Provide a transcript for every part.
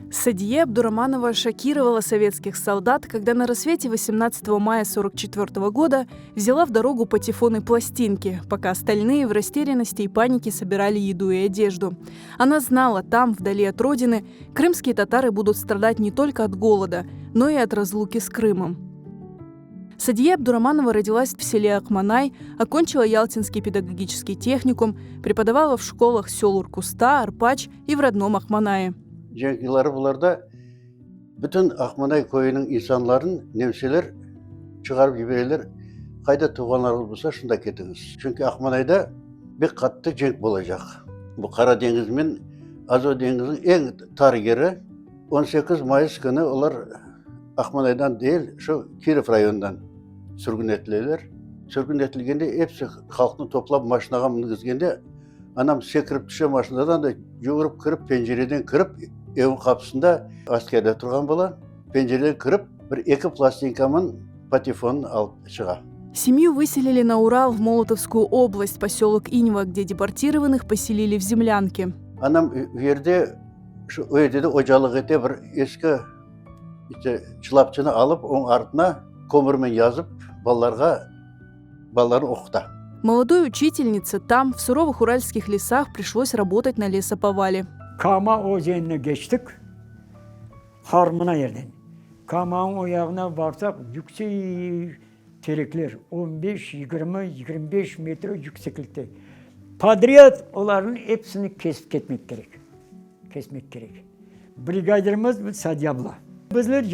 Садие Абдураманова шокировала советских солдат, когда на рассвете 18 мая 1944 года взяла в дорогу патефон и пластинки, пока остальные в растерянности и панике собирали еду и одежду. Она знала, там, вдали от родины, крымские татары будут страдать не только от голода, но и от разлуки с Крымом. Садие Абдураманова родилась в селе Акманай, окончила Ялтинский педагогический техникум, преподавала в школах сел Уркуста, Арпач и в родном Акманае. Жаңғылары бұларда бүтін Ақманай койының инсанларын немселер шығарып жіберелер. Қайда туғанlarыңыз болса, шында кетіңіз. Çünkü Ақманайда бек қатты женг болacak. Bu Қара деңіз мен Азов деңізінің ең тар yeri 18 Mayıs günü олар Ақманайдан değil, şu Киров районынан sürgün ettiler. Sürgün etilgende hepsi halkını toplап машинаға мінгізгенде anam sekirip düşe машинадан да жүгіріп кіріп, пенжереден кіріп, evin kapısında askerde тұрған bola, пенжереден кіріп, bir екі пластинкамын патефонын алып шыға. Семью выселили на Урал в Молотовскую область, поселок Иньва, где депортированных поселили в землянке. Anam yerde şu öyle ocağılık ete bir eski çılapçını alıp onun ardına kömürмен yazıp балаларын оқыта. Молодой учительнице там, в суровых уральских лесах, пришлось работать на лесоповале. Kama Oceanı'na geçtik. Harmına yerden. Kama'nın o yağına varsak yüksek terekler 15, 20, 25 metre yükseklikte. Padriyat onların hepsini kesip gitmek gerek. Kesmek gerek. Brigaderimiz Sadiye abla. Bizler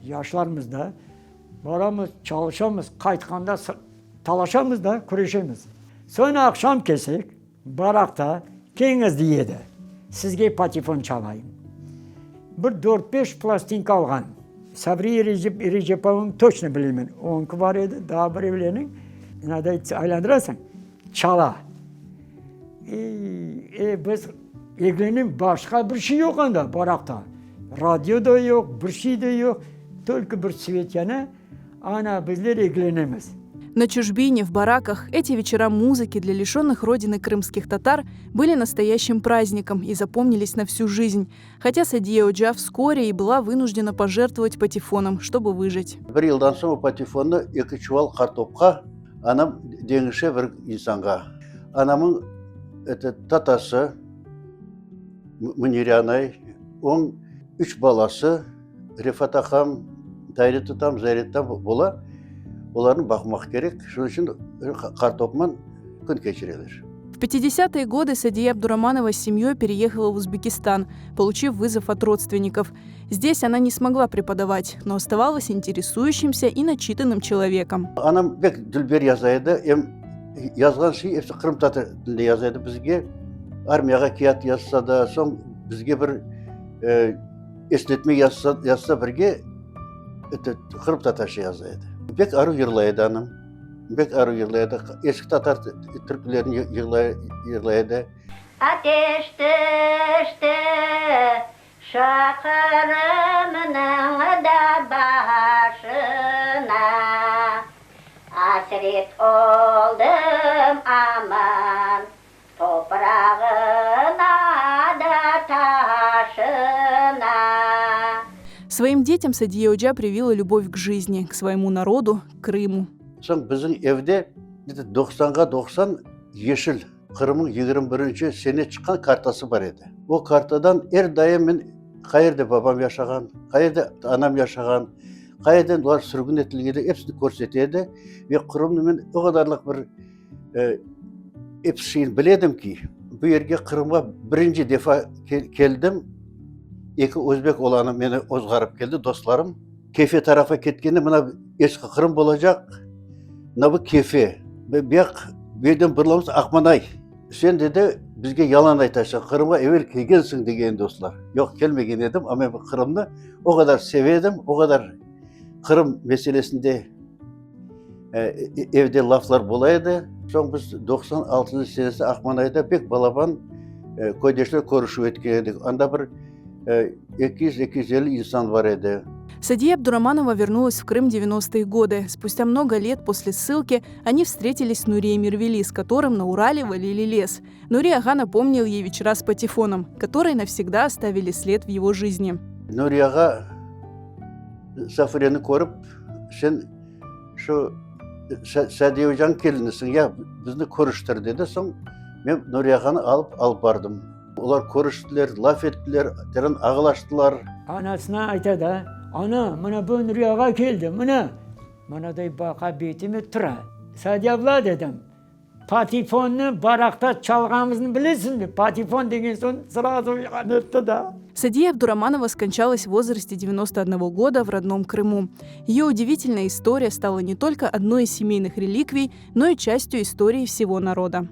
yaşlarımızda varamız, çalışamız, kayıtkanda talaşamız da kuruşamız. Sonra akşam kesek, barakta, kengіз diyedi. Sizge patifon çalayım. Bir 4-5 plastinka alған. Sabri Recep'in точно bilmem. Onunki var edi, daha bir evlenin. Надо aylandırarsan, çala. Biz evlenin başka bir şey yok anda barakta. Radyo da yok, bir şey de yok. Только bir svet yana, ana bizler evlenemiz. На чужбине, в бараках, эти вечера музыки для лишенных родины крымских татар были настоящим праздником и запомнились на всю жизнь, хотя Садие Оджа вскоре и была вынуждена пожертвовать патефоном, чтобы выжить. Bir yıldan sonra patefonda 2 çuval kartopқа anam dengişe bir insanға. Anamın tatası Müniryanay, onun 3 balası Rifat Akam, Dayret Atam, Zayret Atam bola. Оларын бақмақ керек, шын үшін картопман күн кешірелер. В 50-е годы Садия Абдураманова с семьей переехала в Узбекистан, получив вызов от родственников. Здесь она не смогла преподавать, но оставалась интересующимся и начитанным человеком. Анам бек дүлбер язайды, yazған şey hepsi Kırım Tatar dilinde yazайды bizge. Armiyaga kiyat yazsa da, son bizge bir esnetme yazsa birge Kırım Tatarca yazайды. Bek arı yırlaydı anam. Bek arı yırlaydı. Eski Tatar türkülerini yırlaydı. Ateş düştü şakırımın da başına. Hasret oldum aman toprağına da taşına. Своим детям Садия Оджа привила любовь к жизни, к своему народу, к Крыму. Son bizim evde 90'a 90 yeşil Kırım'ın 21. sene çıkan kartası var idi. O kartadan her daim ben kayırda babam yaşagan, kayırda anam yaşagan, kayırdan onlar sürgün etilgeni hepsini görsetiydi. Ve Kırım'da ben o kadarlık bir hepsini biledim ki bu yerge Kırım'a birinci defa geldim. İki Özbek olanı beni ozgarıp geldi dostlarım. Kefe tarafa ketkendi, bana eski Kırım olacak. Ne bu Kefe? Birden birlamız Akmanay. Sen dedi bizge yalan aytaşın, Kırım'a evvel gelgensin degen dostlar. Yok gelmegen dedim ama bu Kırım'da o kadar sevedim, o kadar Kırım meselesinde evde laflar bolaydı. Son biz 96. senesi Akmanay'da pek balaban koydeşler koruşup etkendik. Anda bir 200-250 insan var idi. Садия Абдураманова вернулась в Крым в 90-е годы. Спустя много лет после ссылки они встретились с Нурией Мирвели, с которым на Урале валили лес. Нури ага напомнил ей вечера с патефоном, которые навсегда оставили след в его жизни. Нурияға Сафарияны көріп, сен шу Сәдиевжан келінісің, я бізді көріштір деді. Соң мен Нурияғаны алып бардым. Олар көріштілер, лаф еттілер, терін ағылаштылар. Anasına aytadı, ana, mana bu Nuriyaga geldi, mana da baka betimi tura. Sadi abla dedim, patifonu barakta çalgamızını bilirsin mi? Patifon деген son сразу uyan etti da. Садия Абдураманова скончалась в возрасте 91 года в родном Крыму. Ее удивительная история стала не только одной из семейных реликвий, но и частью истории всего народа.